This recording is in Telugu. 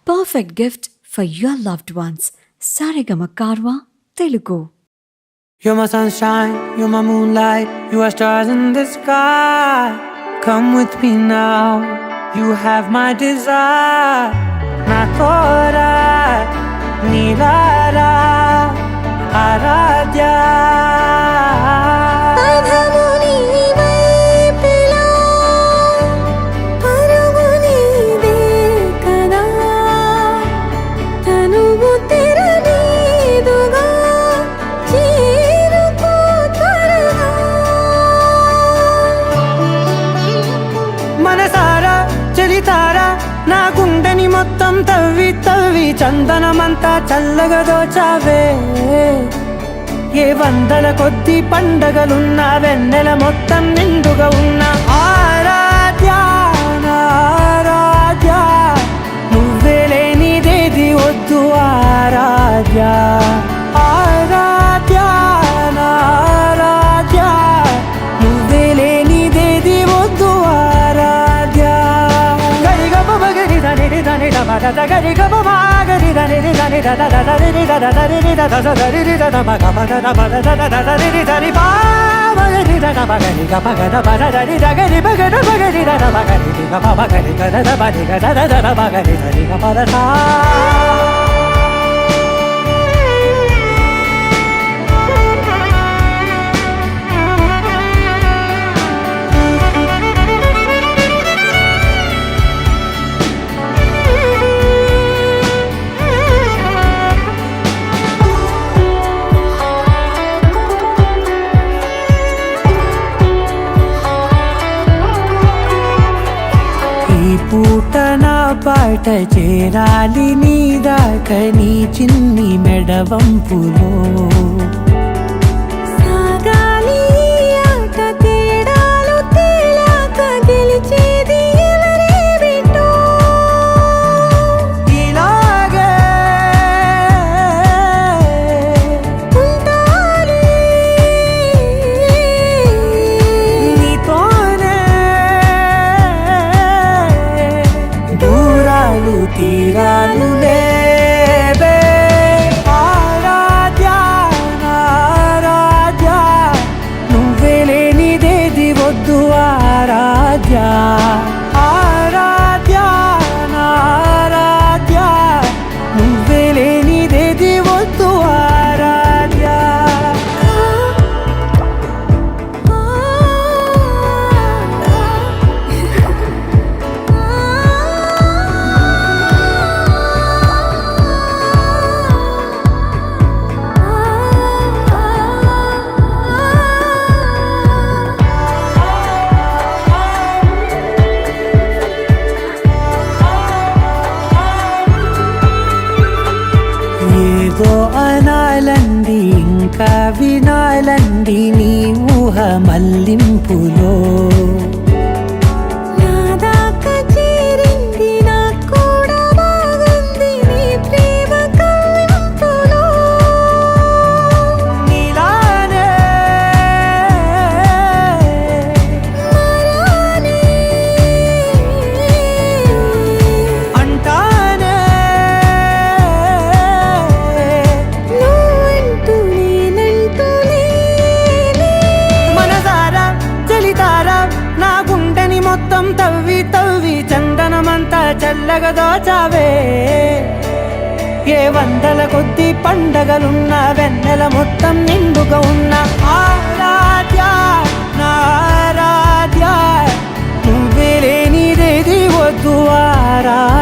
perfect gift for your loved ones. Saregama Karwa Telugu. You're my sunshine, you're my moonlight, you are stars in the sky. Come with me now, you have my desire. Na tora, nilara, aradhya. నా గుండెని మొత్తం తవ్వి తవ్వి చందనమంతా చల్లగా దోచావే. ఏ వందల కొద్ది పండగలున్నా వెన్నెల మొత్తం నిండుగా ఉన్న ఆరాధ్య ఆరాధ్య, నువ్వే లేనిదేది వద్దు ఆరాధ్య ఆరాధ్య ఆరాధ్య, నువ్వే లేనిదేది వద్దు ఆరాధ్య. గరి గమ గరి దని దని ద ద ద రి ద ద ద రి ద ద ద రి ద ద మ గ మ ద ద మ ద ద ద ద రి ద రి పా మ రి ద ద మ గ రి గ ప గ ద మ ద ద రి ద గ రి ప గ ద మ గ రి ద ద మ గ రి గ ప మ గ రి గ ద ద మ రి గ ద ద ద మ గ రి ద రి గ ప ద సా. పూట నా పాట చేరాలి నీ దాకా నీ చిన్ని మెడవంపులో. సాగాలి ఆట తేడాలు తేలాక గెలిచేది ఎవరే బిడ్డో. ఇలాగే ఉంటాలి నీతోనే దూరాలు తీరాలు లేవే. ఆరాధ్య ఆరాధ్య, నువ్వే లేనిదేది వద్దు ఆరాధ్య ఆరాధ్య ఆరాధ్య, నువ్వే లేనిదేది వద్దు ఆరాధ్య. ఏదో అనాలండి ఇంకా వినాలండి నీ ఊహ మల్లింపులో. నా దాకా చేరింది నాకు కూడా బాగుంది నీ ప్రేమ కవ్వింపులో. నీలానే మరానే అంటానే నువ్వంటూ నేనంటూ లేనే. మనసారా చలితారా నా గుండెని మొత్తం తవ్వి తవ్వి చందనమంతా చల్లగా దోచావే. ఏ వందల కొద్ది పండగలున్నా వెన్నెల మొత్తం నిండుగా ఉన్న ఆరాధ్య నా ఆరాధ్య, నువ్వే లేనిదేది వద్దు ఆరాధ్య.